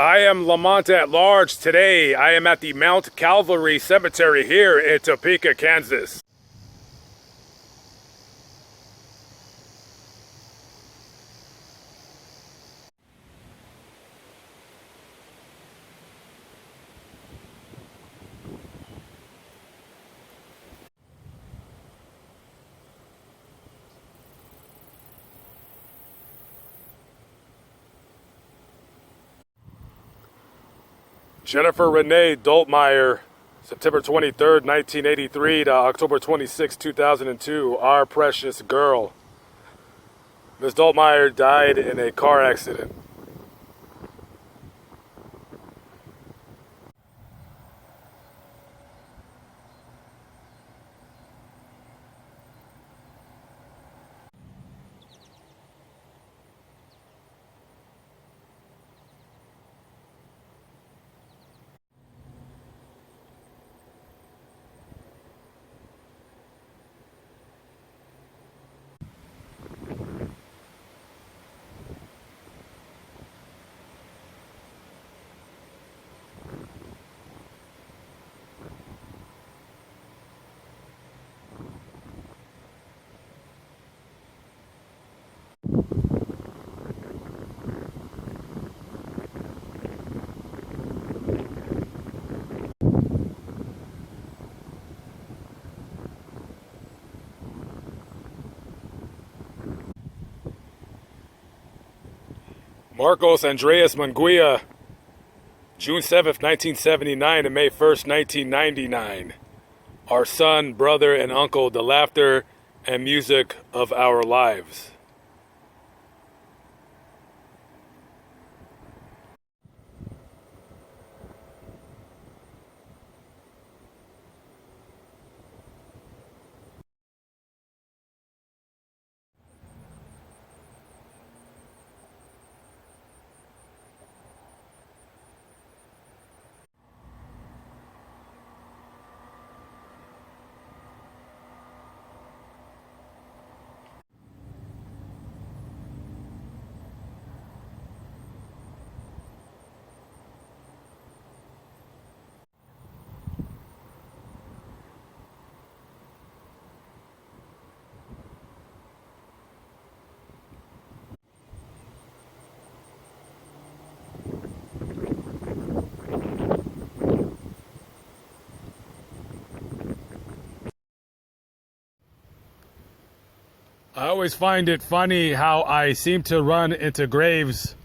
I am Lamont at large. Today, I am at the Mount Calvary Cemetery here in Topeka, Kansas. Jennifer Renee Doltmeyer, September 23rd, 1983 to October 26, 2002, our precious girl. Ms. Doltmeyer died in a car accident. Marcos Andreas Munguia, June 7th, 1979 to May 1st, 1999. Our son, brother, and uncle, the laughter and music of our lives. I always find it funny how I seem to run into graves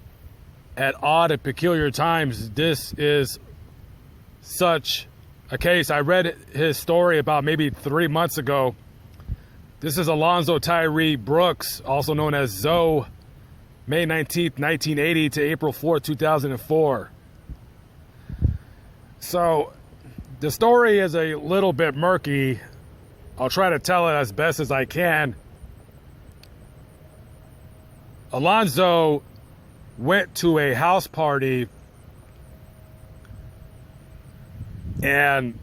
at odd and peculiar times. This is such a case. I read his story about maybe 3 months ago. This is Alonso Brooks, also known as Zoe, May 19th, 1980 to April 4th, 2004. So the story is a little bit murky. I'll try to tell it as best as I can. Alonso went to a house party, and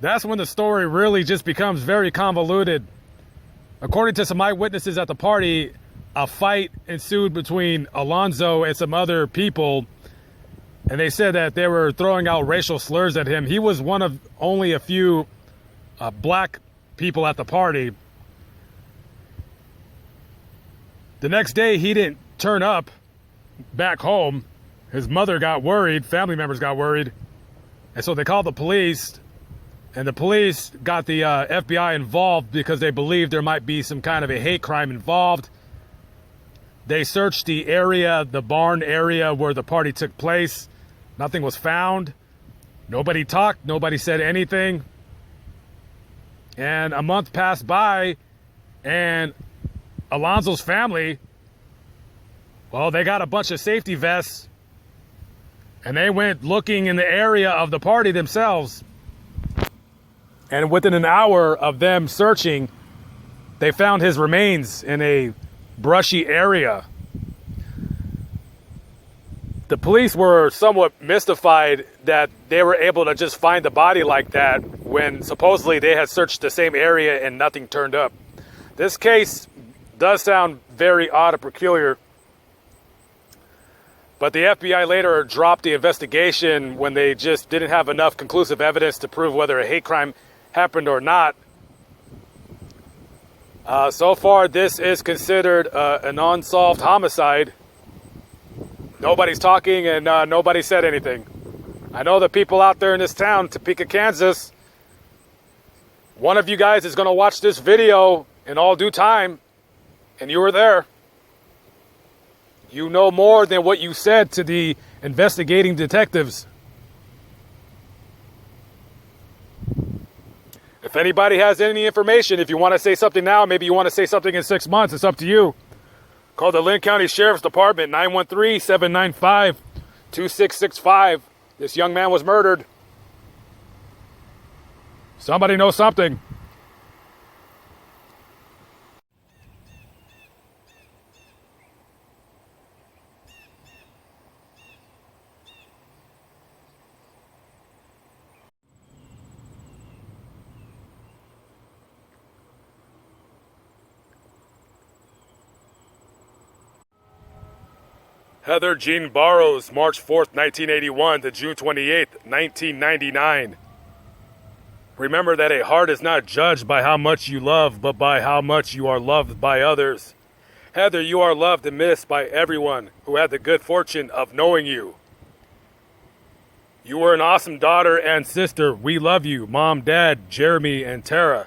that's when the story really just becomes very convoluted. According to some eyewitnesses at the party, a fight ensued between Alonso and some other people, and they said that they were throwing out racial slurs at him. He was one of only a few black people at the party. The next day, he didn't turn up back home. His mother got worried, family members got worried, and so they called the police, and the police got the FBI involved because they believed there might be some kind of a hate crime involved. They searched the area, the barn area where the party took place. Nothing was found. Nobody talked. Nobody said anything. And a month passed by, and Alonso's family, well, they got a bunch of safety vests, and they went looking in the area of the party themselves. And within an hour of them searching, they found his remains in a brushy area. The police were somewhat mystified that they were able to just find the body like that when supposedly they had searched the same area and nothing turned up. This case does sound very odd and peculiar. But the FBI later dropped the investigation when they just didn't have enough conclusive evidence to prove whether a hate crime happened or not. So far, this is considered an unsolved homicide. Nobody's talking and nobody said anything. I know the people out there in this town, Topeka, Kansas, one of you guys is going to watch this video in all due time, and you were there. You know more than what you said to the investigating detectives. If anybody has any information, if you want to say something now, maybe you want to say something in 6 months, it's up to you. Call the Linn County Sheriff's Department, 913-795-2665. This young man was murdered. Somebody knows something. Heather Jean Barros, March 4th, 1981 to June 28th, 1999. Remember that a heart is not judged by how much you love, but by how much you are loved by others. Heather, you are loved and missed by everyone who had the good fortune of knowing you. You were an awesome daughter and sister. We love you, Mom, Dad, Jeremy, and Tara.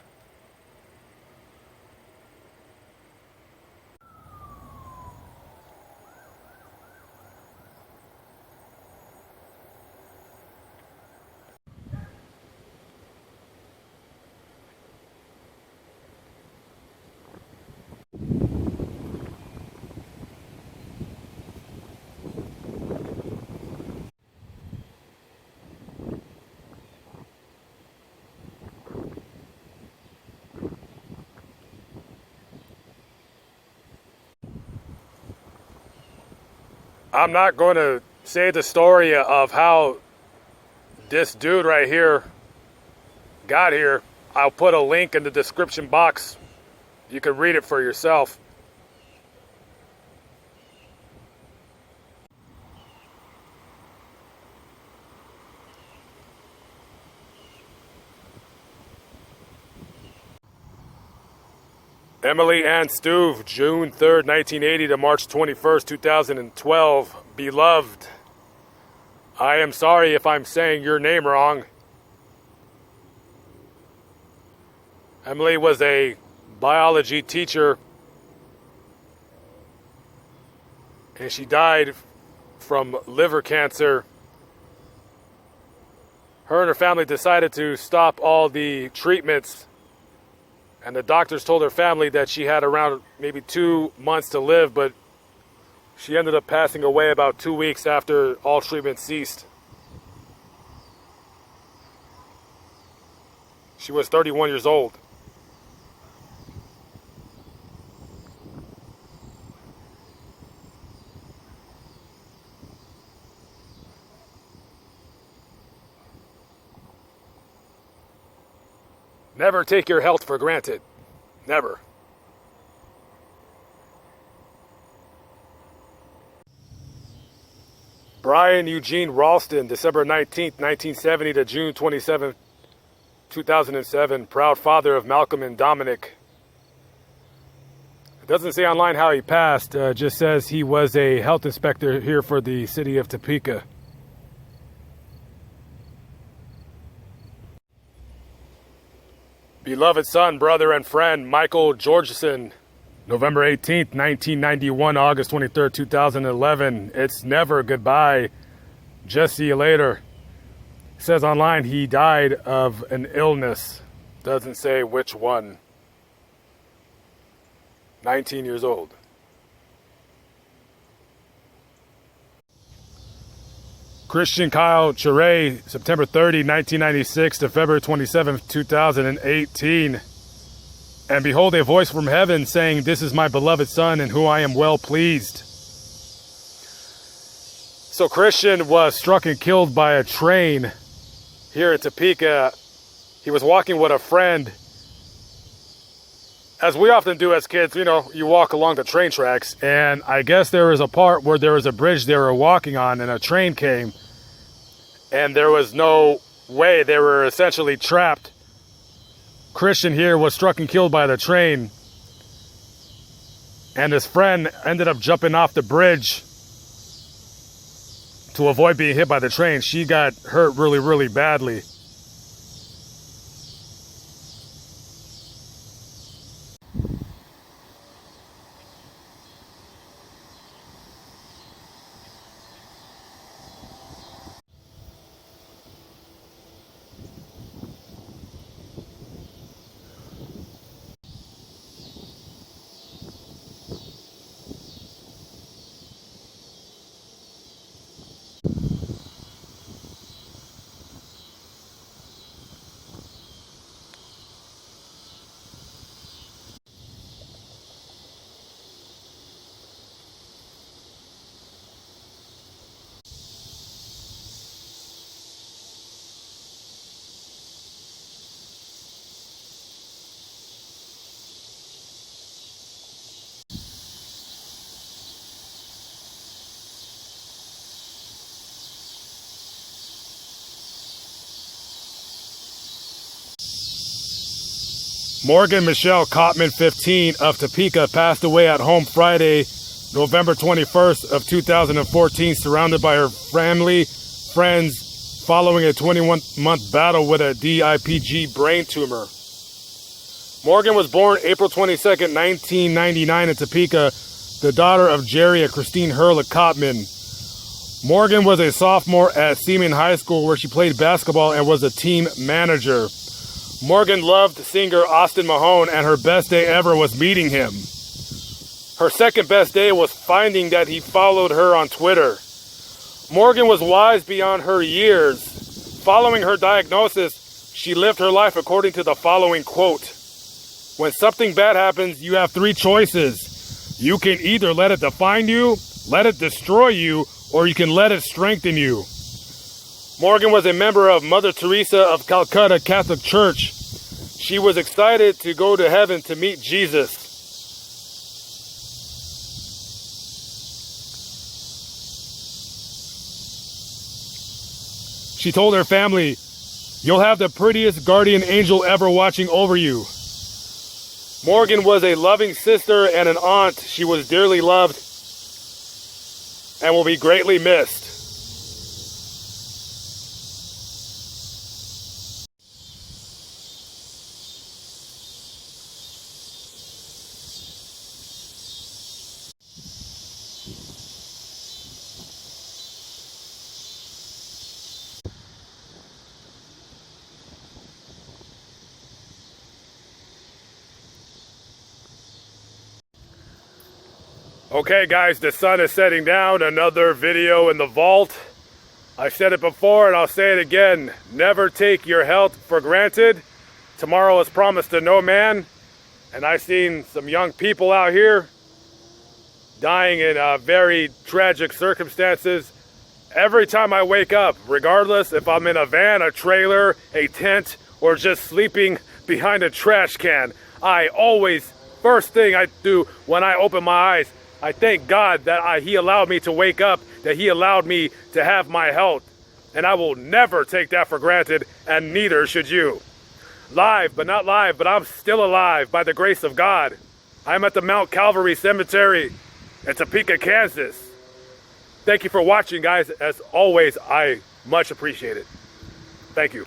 I'm not going to say the story of how this dude right here got here. I'll put a link in the description box. You can read it for yourself. Emily Stueve, June 3rd, 1980 to March 21st, 2012. Beloved, I am sorry if I'm saying your name wrong. Emily was a biology teacher, and she died from liver cancer. Her and her family decided to stop all the treatments, and the doctors told her family that she had around maybe 2 months to live, but she ended up passing away about 2 weeks after all treatment ceased. She was 31 years old. Never take your health for granted. Never. Brian Eugene Ralston, December 19th, 1970 to June 27th, 2007. Proud father of Malcolm and Dominic. It doesn't say online how he passed. Just says he was a health inspector here for the city of Topeka. Beloved son, brother, and friend, Michael Georgeson, November 18th, 1991, August 23rd, 2011. It's never goodbye. Just see you later. It says online he died of an illness. Doesn't say which one. 19 years old. Christian Kyle Chere, September 30, 1996 to February 27, 2018. And behold, a voice from heaven saying, "This is my beloved son in whom I am well pleased." So Christian was struck and killed by a train here in Topeka. He was walking with a friend as we often do as kids, you know, you walk along the train tracks, and I guess there was a part where there was a bridge they were walking on, and a train came, and there was no way. They were essentially trapped. Christian here was struck and killed by the train, and his friend ended up jumping off the bridge to avoid being hit by the train. She got hurt really, really badly. Morgan Michelle Cottman, 15, of Topeka, passed away at home Friday, November 21st of 2014, surrounded by her family, friends, following a 21-month battle with a DIPG brain tumor. Morgan was born April 22nd, 1999 in Topeka, the daughter of Jerry and Christine Hurlick Cottman. Morgan was a sophomore at Seaman High School, where she played basketball and was a team manager. Morgan loved singer Austin Mahone, and her best day ever was meeting him. Her second best day was finding that he followed her on Twitter. Morgan was wise beyond her years. Following her diagnosis, she lived her life according to the following quote: "When something bad happens, you have three choices. You can either let it define you, let it destroy you, or you can let it strengthen you." Morgan was a member of Mother Teresa of Calcutta Catholic Church. She was excited to go to heaven to meet Jesus. She told her family, "You'll have the prettiest guardian angel ever watching over you." Morgan was a loving sister and an aunt. She was dearly loved and will be greatly missed. Okay guys, the sun is setting down. Another video in the vault. I said it before and I'll say it again. Never take your health for granted. Tomorrow is promised to no man. And I've seen some young people out here dying in very tragic circumstances. Every time I wake up, regardless if I'm in a van, a trailer, a tent, or just sleeping behind a trash can, I always, first thing I do when I open my eyes, I thank God that He allowed me to wake up, that He allowed me to have my health. And I will never take that for granted, and neither should you. Live, but not live, but I'm still alive by the grace of God. I'm at the Mount Calvary Cemetery in Topeka, Kansas. Thank you for watching, guys. As always, I much appreciate it. Thank you.